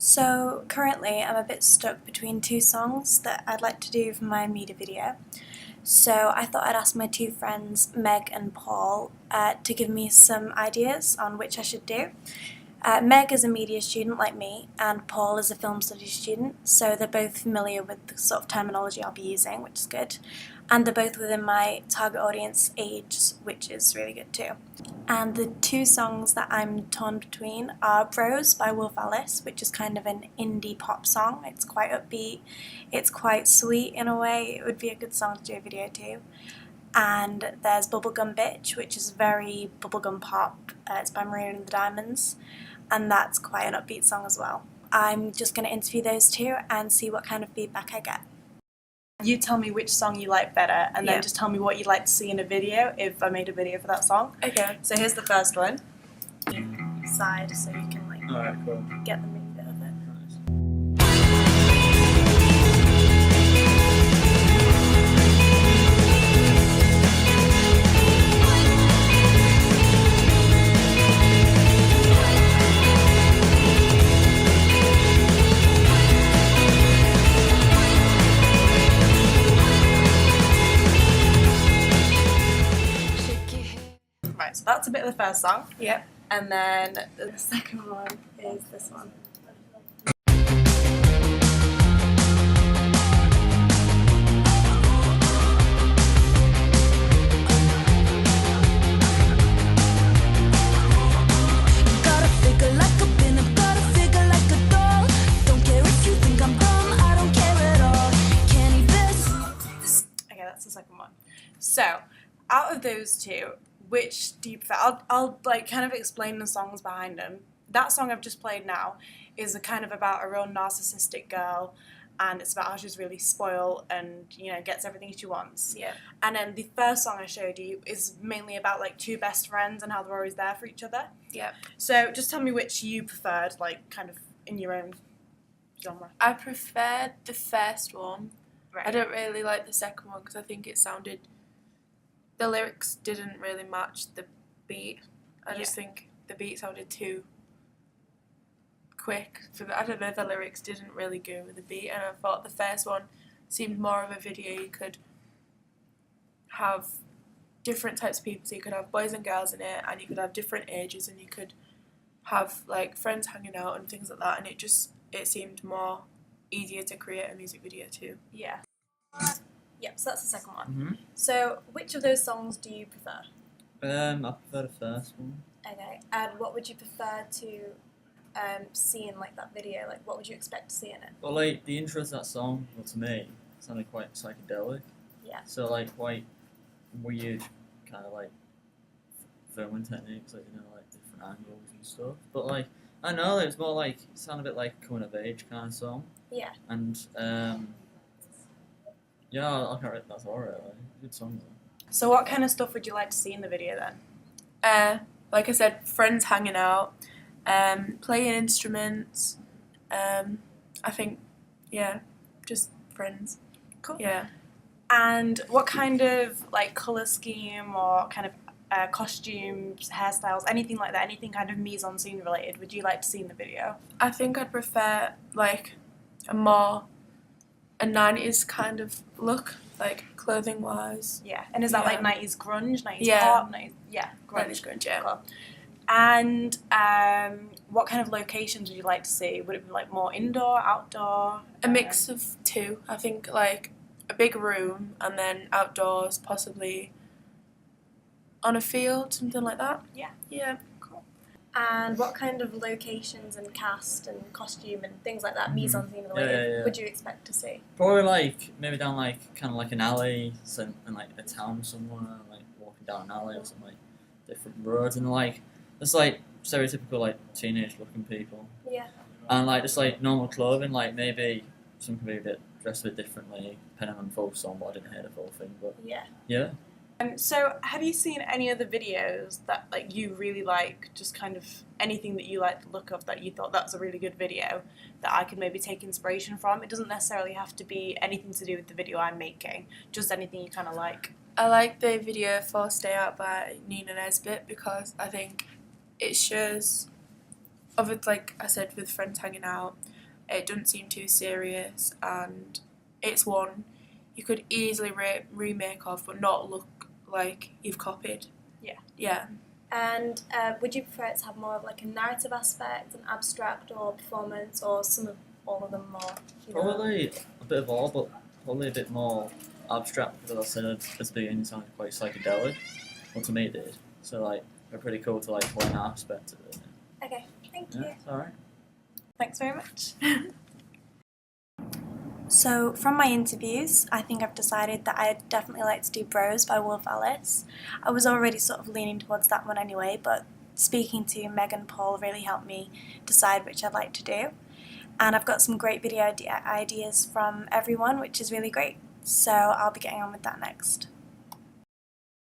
So currently I'm a bit stuck between two songs that I'd like to do for my media video. So I thought I'd ask my two friends, Meg and Paul, to give me some ideas on which I should do. Meg is a media student like me, and Paul is a film studies student, so they're both familiar with the sort of terminology I'll be using, which is good. And they're both within my target audience age, which is really good too. And the two songs that I'm torn between are Bros by Wolf Alice, which is kind of an indie pop song. It's quite upbeat, it's quite sweet in a way. It would be a good song to do a video to. And there's Bubblegum Bitch, which is very bubblegum pop. It's by Maroon and the Diamonds, and that's quite an upbeat song as well. I'm just going to interview those two and see what kind of feedback I get. You tell me which song you like better, and then just tell me what you'd like to see in a video if I made a video for that song. Okay. So here's the first one. Side, so you can like Alright, cool. get the main bit of it. Right, so that's a bit of the first song. Yep. And then the second one is this one. Okay, that's the second one. So, out of those two, which do you prefer? I'll like kind of explain the songs behind them. That song I've just played now is a kind of about a real narcissistic girl, and it's about how she's really spoiled and, you know, gets everything she wants. Yeah. And then the first song I showed you is mainly about like two best friends and how they're always there for each other. Yep. So just tell me which you preferred, like kind of in your own genre. I preferred the first one. Right. I don't really like the second one because I think the lyrics didn't really match the beat. I just think the beat sounded too quick. I don't know, the lyrics didn't really go with the beat, and I thought the first one seemed more of a video. You could have different types of people, so you could have boys and girls in it, and you could have different ages, and you could have like friends hanging out and things like that, and it seemed more easier to create a music video too. Yeah. Yep, so that's the second one. Mm-hmm. So which of those songs do you prefer? I prefer the first one. Okay. And what would you prefer to see in like that video? Like what would you expect to see in it? Well, like, the intro to that song, well, to me, sounded quite psychedelic. Yeah. So, like, quite weird kind of, like, filming techniques, like, you know, like, different angles and stuff. But, like, I don't know, it was more like, it sounded a bit like a coming-of-age kind of song. Yeah. And, yeah, I can't rate that's alright, like, good song, though. So what kind of stuff would you like to see in the video then? Like I said, friends hanging out, playing instruments. I think, yeah, just friends. Cool. Yeah. And what kind of like colour scheme or kind of costumes, hairstyles, anything like that, anything kind of mise-en-scene related would you like to see in the video? I think I'd prefer like a 90s kind of look, like clothing wise. Yeah. And is that Yeah. like 90s grunge, 90s Yeah. pop? 90s, yeah, 90s grunge. grunge, yeah. Cool. And what kind of locations would you like to see? Would it be like more indoor, outdoor? A mix of two. I think like a big room and then outdoors, possibly on a field, something like that. Yeah. Yeah. And what kind of locations and cast and costume and things like that, mise-en-scene related, yeah. would you expect to see? Probably, like, maybe down, like, kind of like an alley, so, in, like, a town somewhere, like, walking down an alley or some, like, different roads, and, like, just, like, stereotypical, like, teenage-looking people. Yeah. And, like, just, like, normal clothing, like, maybe some could be a bit dressed a bit differently, depending on the full song, but I didn't hear the full thing, but, Yeah. yeah. So have you seen any other videos that like you really like, just kind of anything that you like the look of that you thought that was a really good video that I could maybe take inspiration from? It doesn't necessarily have to be anything to do with the video I'm making, just anything you kind of like. I like the video for Stay Out by Nina Nesbitt because I think it shows of it, like I said, with friends hanging out, it doesn't seem too serious, and it's one you could easily remake of, but not look like you've copied. Yeah. Yeah. And would you prefer it to have more of like a narrative aspect, an abstract, or performance, or some of all of them more? You know? Probably a bit of all, but probably a bit more abstract because I said at the beginning it sounded quite psychedelic. Well, to me it did. So like, they're pretty cool to like play an aspect of it. Okay, thank Yeah, you. it's alright. Thanks very much. So from my interviews, I think I've decided that I'd definitely like to do Bros by Wolf Alice. I was already sort of leaning towards that one anyway, but speaking to Meg and Paul really helped me decide which I'd like to do. And I've got some great video ideas from everyone, which is really great. So I'll be getting on with that next.